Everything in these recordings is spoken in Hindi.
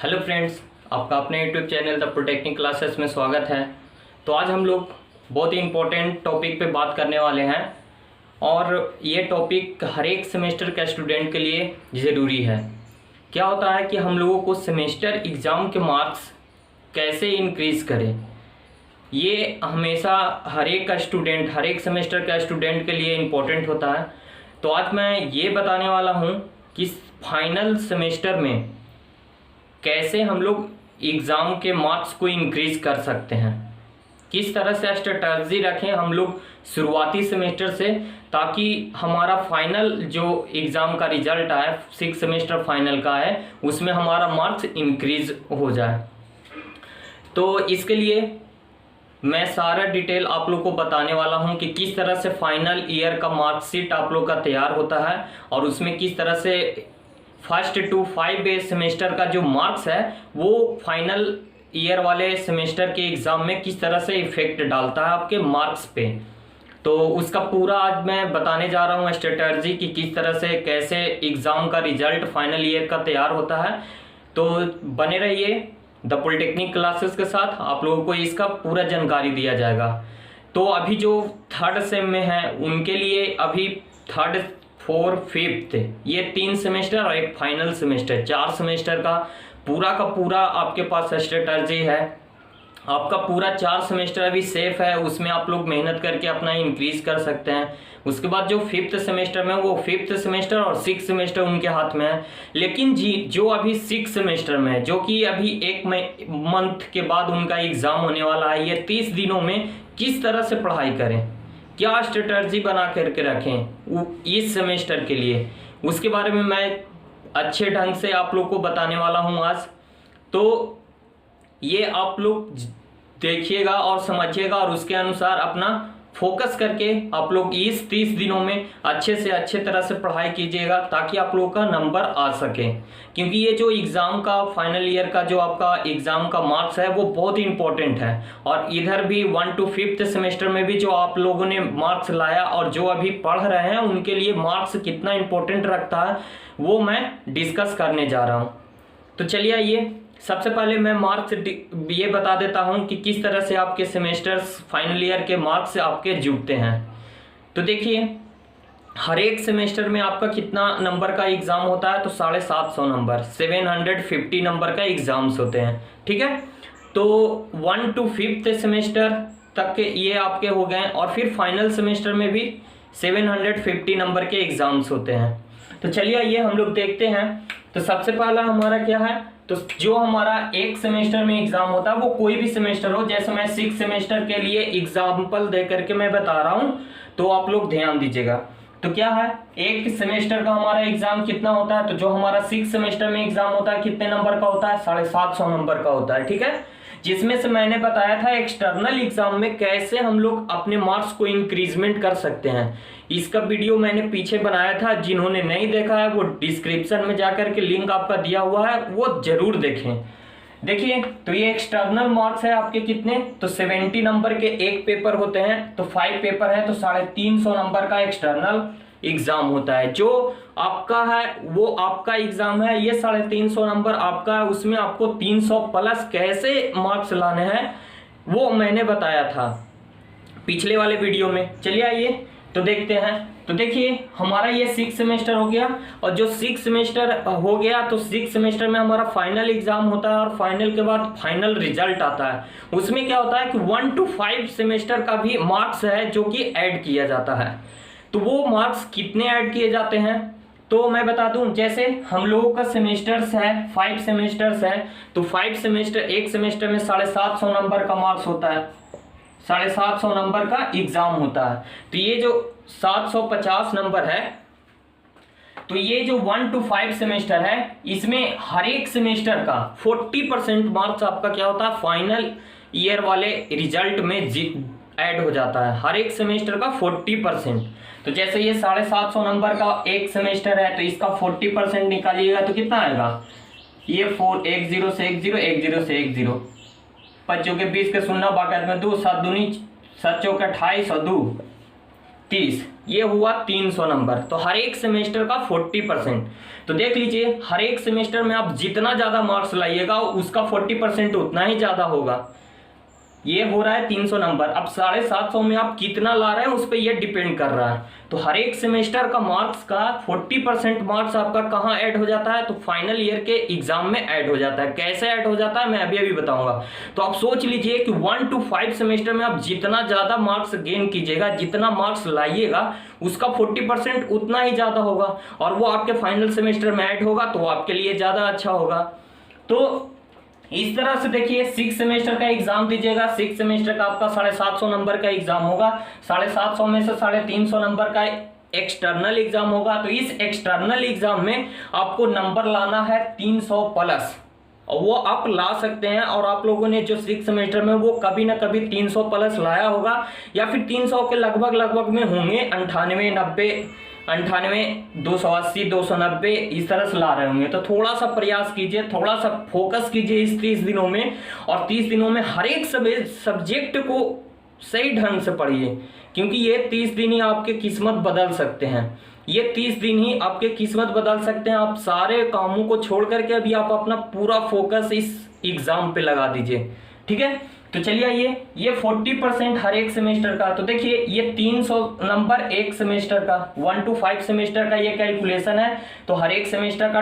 हेलो फ्रेंड्स, आपका अपने YouTube channel the protecting classes में स्वागत है। तो आज हम लोग बहुत ही इम्पोर्टेंट टॉपिक पे बात करने वाले हैं और ये टॉपिक हर एक सेमेस्टर के स्टूडेंट के लिए ज़रूरी है। क्या होता है कि हम लोगों को सेमेस्टर एग्ज़ाम के मार्क्स कैसे इंक्रीज़ करें, ये हमेशा हर एक सेमेस्टर का स्टूडेंट के लिए इम्पोर्टेंट होता है। तो आज मैं ये बताने वाला हूँ कि फाइनल सेमेस्टर में कैसे हम लोग एग्ज़ाम के मार्क्स को इंक्रीज कर सकते हैं, किस तरह से स्ट्रेटजी रखें हम लोग शुरुआती सेमेस्टर से, ताकि हमारा फाइनल जो एग्ज़ाम का रिजल्ट आए 6 सेमेस्टर फाइनल का है उसमें हमारा मार्क्स इंक्रीज हो जाए। तो इसके लिए मैं सारा डिटेल आप लोग को बताने वाला हूं कि किस तरह से फाइनल ईयर का मार्कशीट आप लोग का तैयार होता है और उसमें किस तरह से फर्स्ट टू 5 सेमेस्टर का जो मार्क्स है वो फाइनल ईयर वाले सेमेस्टर के एग्ज़ाम में किस तरह से इफेक्ट डालता है आपके मार्क्स पे। तो उसका पूरा आज मैं बताने जा रहा हूँ स्ट्रेटर्जी कि किस तरह से कैसे एग्ज़ाम का रिजल्ट फाइनल ईयर का तैयार होता है। तो बने रहिए द पॉलिटेक्निक क्लासेस के साथ, आप लोगों को इसका पूरा जानकारी दिया जाएगा। तो अभी जो थर्ड सेम में है उनके लिए अभी थर्ड फोर्थ फिफ्थ ये 3 सेमेस्टर और एक फाइनल सेमेस्टर, 4 सेमेस्टर का पूरा आपके पास स्ट्रेटर्जी है। आपका पूरा 4 सेमेस्टर अभी सेफ है, उसमें आप लोग मेहनत करके अपना इंक्रीज कर सकते हैं। उसके बाद जो 5th सेमेस्टर में वो 5th सेमेस्टर और 6th सेमेस्टर उनके हाथ में है। लेकिन जो अभी 6th सेमेस्टर में है, जो कि अभी एक मंथ के बाद उनका एग्जाम होने वाला है, ये 30 दिनों में किस तरह से पढ़ाई करें, क्या स्ट्रेटर्जी बना करके रखें इस सेमेस्टर के लिए, उसके बारे में मैं अच्छे ढंग से आप लोग को बताने वाला हूं आज। तो ये आप लोग देखिएगा और समझिएगा और उसके अनुसार अपना फोकस करके आप लोग इस 30 दिनों में अच्छे से अच्छे तरह से पढ़ाई कीजिएगा ताकि आप लोगों का नंबर आ सके। क्योंकि ये जो एग्ज़ाम का फाइनल ईयर का जो आपका एग्ज़ाम का मार्क्स है वो बहुत ही इंपॉर्टेंट है। और इधर भी 1 to 5th सेमेस्टर में भी जो आप लोगों ने मार्क्स लाया और जो अभी पढ़ रहे हैं उनके लिए मार्क्स कितना इंपॉर्टेंट रखता है वो मैं डिस्कस करने जा रहा हूँ। तो चलिए आइए, सबसे पहले मैं मार्क्स ये बता देता हूं कि किस तरह से आपके सेमेस्टर्स फाइनल ईयर के मार्क्स आपके जुड़ते हैं। तो देखिए, हर एक सेमेस्टर में आपका कितना नंबर का एग्ज़ाम होता है, तो 750 नंबर 750 नंबर का एग्ज़ाम्स होते हैं। ठीक है, तो 1 to 5th सेमेस्टर तक के ये आपके हो गए और फिर फाइनल सेमेस्टर में भी 750 नंबर के एग्ज़ाम्स होते हैं। तो चलिए आइए हम लोग देखते हैं। तो सबसे पहला हमारा क्या है, तो जो हमारा एक सेमेस्टर में एग्जाम होता है वो कोई भी सेमेस्टर हो, जैसे मैं 6 सेमेस्टर के लिए एग्जाम्पल दे करके मैं बता रहा हूं, तो आप लोग ध्यान दीजिएगा। तो क्या है, एक सेमेस्टर का हमारा एग्जाम कितना होता है, तो जो हमारा 6 सेमेस्टर में एग्जाम होता है कितने नंबर का होता है, 750 नंबर का होता है। ठीक है, जिसमें से मैंने बताया था एक्सटर्नल एग्जाम में कैसे हम लोग अपने मार्क्स को इंक्रीजमेंट कर सकते हैं। इसका वीडियो मैंने पीछे बनाया था, जिन्होंने नहीं देखा है वो डिस्क्रिप्शन में जाकर के लिंक आपका दिया हुआ है, वो जरूर देखें। देखिए, तो ये एक्सटर्नल मार्क्स है आपके कितने, तो 70 नंबर के एक पेपर होते हैं, तो 5 पेपर है, तो 350 नंबर का एक्सटर्नल एग्जाम होता है। जो आपका है वो आपका एग्जाम है, ये 350 नंबर आपका है, उसमें आपको 300 प्लस कैसे मार्क्स लाने हैं वो मैंने बताया था पिछले वाले वीडियो में। चलिए आइए तो देखते हैं। तो देखिए, हमारा ये 6 सेमेस्टर हो गया और जो 6 सेमेस्टर हो गया तो 6 सेमेस्टर में हमारा फाइनल एग्जाम होता है और फाइनल के बाद फाइनल रिजल्ट आता है। उसमें क्या होता है कि 1 to 5 सेमेस्टर का भी मार्क्स है जो कि ऐड किया जाता है। तो वो मार्क्स कितने ऐड किए जाते हैं, तो मैं बता दूं, जैसे हम लोगों का सेमेस्टर्स है 5 सेमेस्टर्स है, तो 5 सेमेस्टर एक सेमेस्टर में 750 नंबर का मार्क्स होता है, 750 नंबर का एग्जाम होता है। तो ये जो 750 नंबर है, तो ये जो 1 to 5 सेमेस्टर है इसमें हर एक सेमेस्टर का 40% मार्क्स आपका क्या होता है, फाइनल ईयर वाले रिजल्ट में ऐड हो जाता है, हर एक सेमेस्टर का 40%। तो जैसे ये 750 नंबर का एक सेमेस्टर है, तो इसका 40% निकालिएगा तो कितना आएगा, ये 4 1 0 से 1 0 1 0 से 1 0, 5 के 20 के 0 बाकायद में 2 7 दूनी 7 चौके 28 और 2 30, ये हुआ 300 नंबर। तो हर एक सेमेस्टर का 40%। तो देख लीजिए, हर एक सेमेस्टर में आप जितना ज़्यादा मार्क्स लाइएगा उसका 40% उतना ही ज़्यादा होगा। ये हो रहा है 300 नंबर। अब 750 में आप कितना ला रहे हैं उस पर यह डिपेंड कर रहा है। तो हर एक सेमेस्टर का मार्क्स का 40% मार्क्स आपका कहाँ ऐड हो जाता है? तो फाइनल ईयर के एग्जाम में ऐड हो जाता है। कैसे ऐड हो जाता है मैं अभी अभी बताऊंगा। तो आप सोच लीजिए कि 1 to 5 सेमेस्टर में आप जितना ज़्यादा मार्क्स गेन कीजिएगा, जितना मार्क्स लाइएगा उसका 40% उतना ही ज़्यादा होगा, और वो आपके फाइनल सेमेस्टर में ऐड होगा तो आपके लिए ज़्यादा अच्छा होगा। तो इस तरह से देखिए, 6 सेमेस्टर का एग्जाम दीजिएगा। 6 सेमेस्टर का आपका 750 नंबर का एग्जाम होगा। 750 में से 350 नंबर का एक्सटर्नल एग्जाम होगा। तो इस एक्सटर्नल एग्जाम में आपको नंबर लाना है 300 प्लस, और वो आप ला सकते हैं। और आप लोगों ने जो 6 सेमेस्टर में वो कभी ना कभी 300 प्लस लाया होगा, या फिर 300 के लगभग में होंगे। 98, 90, 98, 280, 290 इस तरह से ला रहे होंगे। तो थोड़ा सा प्रयास कीजिए, थोड़ा सा फोकस कीजिए इस 30 दिनों में, और 30 दिनों में हर एक सब्जेक्ट को सही ढंग से पढ़िए, क्योंकि ये 30 दिन ही आपके किस्मत बदल सकते हैं। ये 30 दिन ही आपके किस्मत बदल सकते हैं। आप सारे कामों को छोड़ करके अभी आप अपना पूरा फोकस इस एग्जाम पे लगा दीजिए, ठीक है। तो चलिए आइए, ये 40% हर एक सेमेस्टर का। तो देखिए, ये 300 नंबर एक सेमेस्टर का, 1 to 5 सेमेस्टर का ये कैलकुलेशन है। तो हर एक सेमेस्टर का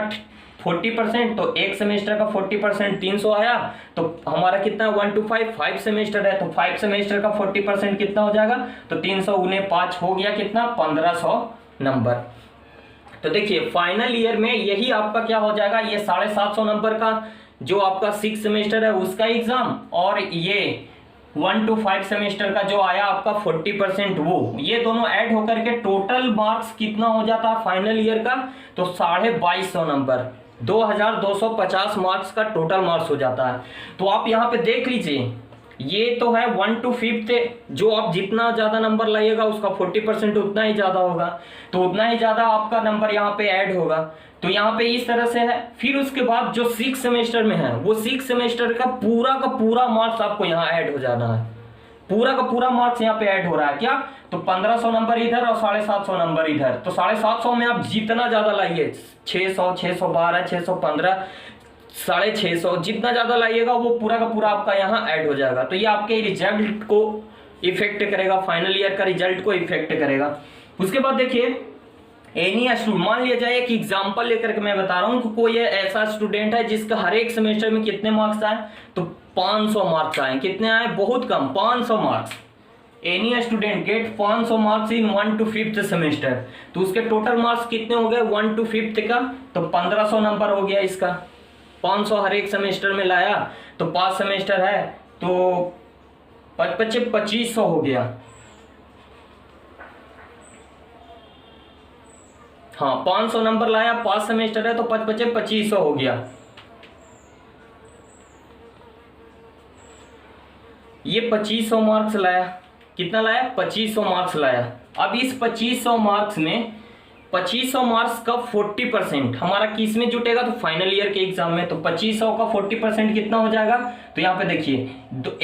40%, तो एक सेमेस्टर का 40% 300 आया। तो हमारा कितना 1 to 5 सेमेस्टर है, तो 5 सेमेस्टर का 40% कितना हो जाएगा? तो 300 गुने 5 हो गया कितना? 1500 नंबर। तो देखिए, फाइनल ईयर में यही आपका क्या हो जाएगा, ये 750 नंबर का जो आपका 6 सेमेस्टर है उसका एग्जाम, और ये 1 to 5 सेमेस्टर का जो आया आपका 40%, वो ये दोनों ऐड होकर के टोटल मार्क्स कितना हो जाता है फाइनल ईयर का? तो 2250 नंबर, 2250 मार्क्स का टोटल मार्क्स हो जाता है। तो आप यहाँ पे देख लीजिए, ये तो है 1 to 5, जो आप जितना ज्यादा नंबर लाइएगा उसका 40% उतना ही ज्यादा होगा, तो उतना ही ज्यादा आपका नंबर यहाँ पे ऐड होगा। तो यहाँ पे इस तरह से है। फिर उसके बाद जो 6 सेमेस्टर में है, वो 6 सेमेस्टर का पूरा मार्क्स आपको यहाँ ऐड हो जाना है। पूरा का पूरा मार्क्स यहाँ पे ऐड हो रहा है क्या? तो 1500 नंबर इधर और 750 नंबर इधर। तो 750 में आप जितना ज्यादा लाइए, 600, 612, 615, 650, जितना ज्यादा लाइएगा वो पूरा का पूरा आपका यहाँ ऐड हो जाएगा। तो ये आपके रिजल्ट को इफेक्ट करेगा, फाइनल ईयर का रिजल्ट को इफेक्ट करेगा। उसके बाद देखिए, एनी स्टूडेंट, मान लिया जाए एक एग्जांपल लेकर के मैं बता रहा हूँ कि कोई ऐसा स्टूडेंट है जिसका हर एक सेमेस्टर में कितने मार्क्स आए? तो 500 मार्क्स आए। कितने आए? बहुत कम, 500 marks. Any student gate 500 marks in 1 to 5 semester. तो उसके टोटल मार्क्स कितने हो गए 1 to 5 का? तो 1500 नंबर हो गया इसका। 500 हर एक सेमेस्टर में लाया, तो 5 सेमेस्टर है तो 2500 हो गया। हाँ, 500 नंबर लाया, 5 सेमेस्टर है तो 2500 हो गया। ये 2500 मार्क्स लाया। कितना लाया? 2500 मार्क्स लाया। अब इस 2500 मार्क्स में 2500 मार्क्स का 40% हमारा किस में जुटेगा? तो फाइनल ईयर के एग्जाम में। तो 2500 का 40% कितना हो जाएगा? तो यहाँ पे देखिए,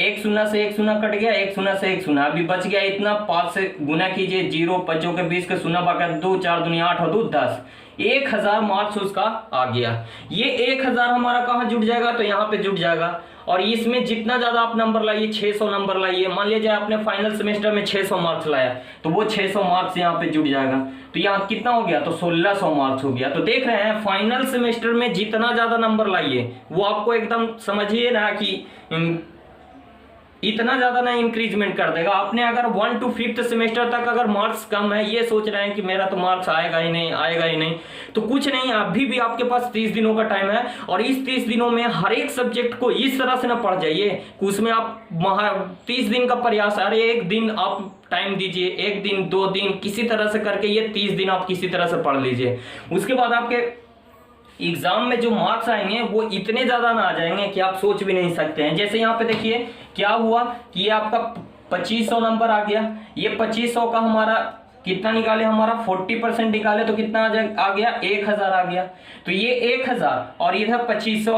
एक शून्य से एक शून्य कट गया, एक शून्य से एक शून्य, अभी बच गया इतना। 5 से गुना कीजिए, 0, 5 के 20 के शून्य बाका 2, 4 दुनिया 8 और 2 10, 1000 मार्क्स उसका आ गया। ये 1000 हमारा कहाँ जुट जाएगा? तो यहाँ पे जुट जाएगा। और इसमें जितना ज्यादा आप नंबर लाइए, 600 नंबर लाइए, मान लीजिए आपने फाइनल सेमेस्टर में 600 मार्क्स लाया, तो वो 600 मार्क्स यहाँ पे जुट जाएगा। तो यहाँ कितना हो गया? तो 1600 मार्क्स हो गया। तो देख रहे हैं, फाइनल सेमेस्टर में जितना ज्यादा नंबर लाइए वो आपको एकदम समझिए ना कि इतना ज्यादा ना इंक्रीजमेंट कर देगा। आपने अगर 1 to 5 सेमेस्टर तक अगर मार्क्स कम है, ये सोच रहे हैं कि मेरा तो मार्क्स आएगा ही नहीं, आएगा ही नहीं, तो कुछ नहीं, अभी भी आपके पास 30 दिनों का टाइम है। और इस 30 दिनों में हर एक सब्जेक्ट को इस तरह से ना पढ़ जाइए कि उसमें आप 30 दिन का प्रयास, अरे एक दिन आप टाइम दीजिए, 1 दिन 2 दिन किसी तरह से करके ये 30 दिन आप किसी तरह से पढ़ लीजिए। उसके बाद आपके एग्जाम में जो मार्क्स आएंगे वो इतने ज्यादा ना आ जाएंगे कि आप सोच भी नहीं सकते हैं। जैसे यहाँ पे देखिए क्या हुआ कि ये आपका 2500 नंबर आ गया। ये 2500 का हमारा कितना निकाले? हमारा 40% निकाले तो कितना आ गया? 1000 आ गया। तो ये 1000 और इधर 2500,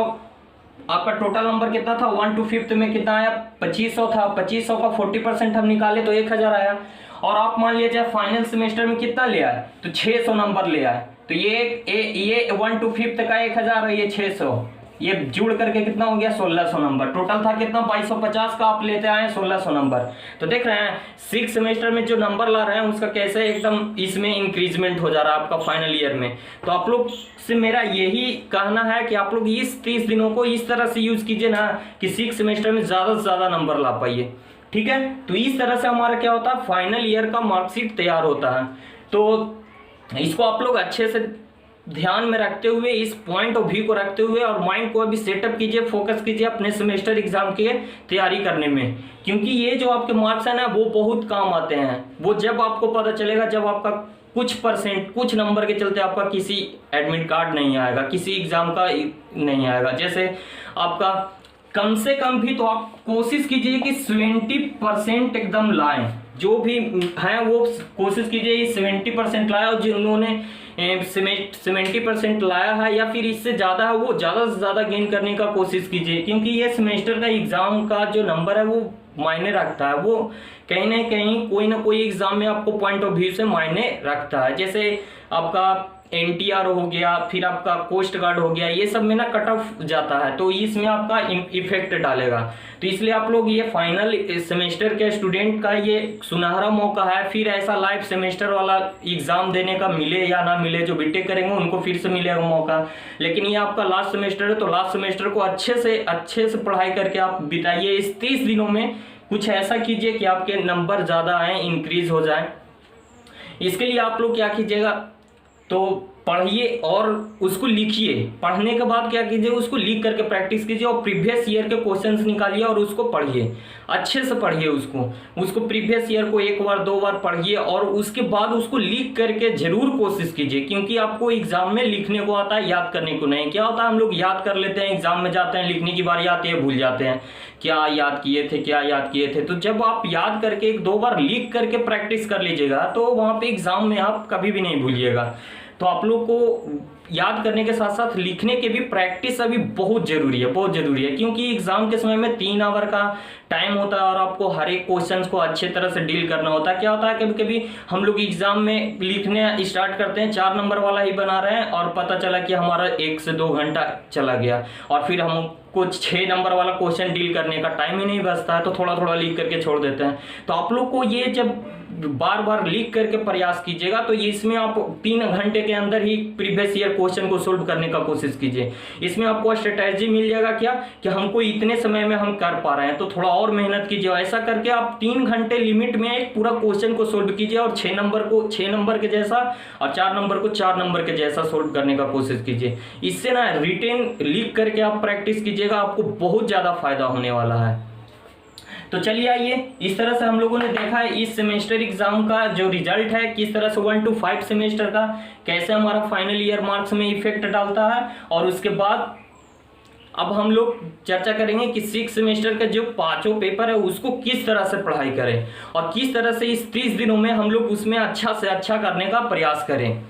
आपका टोटल नंबर कितना था 1 to 5 में? कितना आया? 2500 था। 2500 का 40% हम निकाले तो 1000 आया। और आप मान लीजिए फाइनल सेमेस्टर में कितना ले आए, तो 600 नंबर ले आए, तो ये 1 to 5th का 1000 है, ये 600, ये जुड़ करके कितना हो गया 1600 नंबर। टोटल था कितना 2250 का, आप लेते आए 1600 नंबर। तो देख रहे हैं 6 सेमेस्टर में जो नंबर ला रहे हैं उसका कैसे एकदम इसमें इंक्रीजमेंट हो जा रहा है आपका फाइनल ईयर में। तो आप लोग से मेरा यही कहना है कि आप लोग इस 30 दिनों को इस तरह से यूज कीजिए ना कि 6 सेमेस्टर में ज्यादा से ज्यादा नंबर ला पाइए, ठीक है। तो इस तरह से हमारा क्या होता है, फाइनल ईयर का मार्कशीट तैयार होता है। तो इसको आप लोग अच्छे से ध्यान में रखते हुए, इस पॉइंट ऑफ व्यू को रखते हुए और माइंड को अभी सेटअप कीजिए, फोकस कीजिए अपने सेमेस्टर एग्जाम की तैयारी करने में, क्योंकि ये जो आपके मार्क्स है ना वो बहुत काम आते हैं। वो जब आपको पता चलेगा जब आपका कुछ परसेंट, कुछ नंबर के चलते आपका किसी एडमिट कार्ड नहीं आएगा, किसी एग्जाम का नहीं आएगा। जैसे आपका कम से कम भी तो आप कोशिश कीजिए कि 70% एकदम लाएं, जो भी हैं वो कोशिश कीजिए 70% लाए, और जिन्होंने 70% लाया है या फिर इससे ज़्यादा है वो ज़्यादा से ज़्यादा गेन करने का कोशिश कीजिए, क्योंकि ये सेमेस्टर का एग्ज़ाम का जो नंबर है वो मायने रखता है। वो कहीं ना कहीं कोई ना कोई एग्ज़ाम में आपको पॉइंट ऑफ व्यू से मायने रखता है। जैसे आपका NTR हो गया, फिर आपका कोस्ट गार्ड हो गया, ये सब में ना कट ऑफ जाता है, तो इसमें आपका इफेक्ट डालेगा। तो इसलिए आप लोग ये फाइनल सेमेस्टर के स्टूडेंट का ये सुनहरा मौका है, फिर ऐसा लाइव सेमेस्टर वाला एग्जाम देने का मिले या ना मिले, जो बीटेक करेंगे उनको फिर से मिलेगा मौका। लेकिन ये आपका लास्ट सेमेस्टर है, तो लास्ट सेमेस्टर को अच्छे से पढ़ाई करके आप बिताइए। इस 30 दिनों में कुछ ऐसा कीजिए कि आपके नंबर ज़्यादा आए, इंक्रीज हो जाए। इसके लिए आप लोग क्या कीजिएगा, तो पढ़िए और उसको लिखिए। पढ़ने के बाद क्या कीजिए, उसको लिख करके प्रैक्टिस कीजिए और प्रीवियस ईयर के क्वेश्चंस निकालिए और उसको पढ़िए, अच्छे से पढ़िए उसको प्रीवियस ईयर को 1 बार 2 बार पढ़िए और उसके बाद उसको लिख करके जरूर कोशिश कीजिए, क्योंकि आपको एग्जाम में लिखने को आता है, याद करने को नहीं। क्या होता है, हम लोग याद कर लेते हैं, एग्जाम में जाते हैं, लिखने की बारी आती है, भूल जाते हैं क्या याद किए थे। तो जब आप याद करके 1-2 बार लिख करके प्रैक्टिस कर लीजिएगा तो वहाँ पे एग्जाम में आप कभी भी नहीं भूलिएगा। तो आप लोग को याद करने के साथ साथ लिखने के भी प्रैक्टिस अभी बहुत जरूरी है, क्योंकि एग्जाम के समय में 3 आवर का टाइम होता है और आपको हर एक क्वेश्चन को अच्छे तरह से डील करना होता है। क्या होता है, कभी कभी हम लोग एग्जाम में लिखने स्टार्ट करते हैं, 4 नंबर वाला ही बना रहे हैं और पता चला कि हमारा 1 से 2 घंटा चला गया और फिर हमको 6 नंबर वाला क्वेश्चन डील करने का टाइम ही नहीं बचता है, तो थोड़ा थोड़ा लिख करके छोड़ देते हैं। तो आप लोग को ये जब बार बार लिख करके प्रयास कीजिएगा तो इसमें आप 3 घंटे के अंदर ही प्रीवियस ईयर क्वेश्चन को सोल्व करने का कोशिश कीजिए। इसमें आपको स्ट्रेटजी मिल जाएगा क्या कि हमको इतने समय में हम कर पा रहे हैं, तो थोड़ा और मेहनत कीजिए। ऐसा करके आप 3 घंटे लिमिट में एक पूरा क्वेश्चन को सोल्व कीजिए और 6 नंबर को 6 नंबर के जैसा और 4 नंबर को 4 नंबर के जैसा सोल्व करने का कोशिश कीजिए। इससे ना रिटेन लिख करके आप प्रैक्टिस कीजिएगा, आपको बहुत ज्यादा फायदा होने वाला है। तो चलिए आइए, इस तरह से हम लोगों ने देखा है इस सेमेस्टर एग्जाम का जो रिजल्ट है, किस तरह से 1 to 5 सेमेस्टर का कैसे हमारा फाइनल ईयर मार्क्स में इफेक्ट डालता है। और उसके बाद अब हम लोग चर्चा करेंगे कि 6 सेमेस्टर का जो 5 पेपर है उसको किस तरह से पढ़ाई करें और किस तरह से इस 30 दिनों में हम लोग उसमें अच्छा से अच्छा करने का प्रयास करें।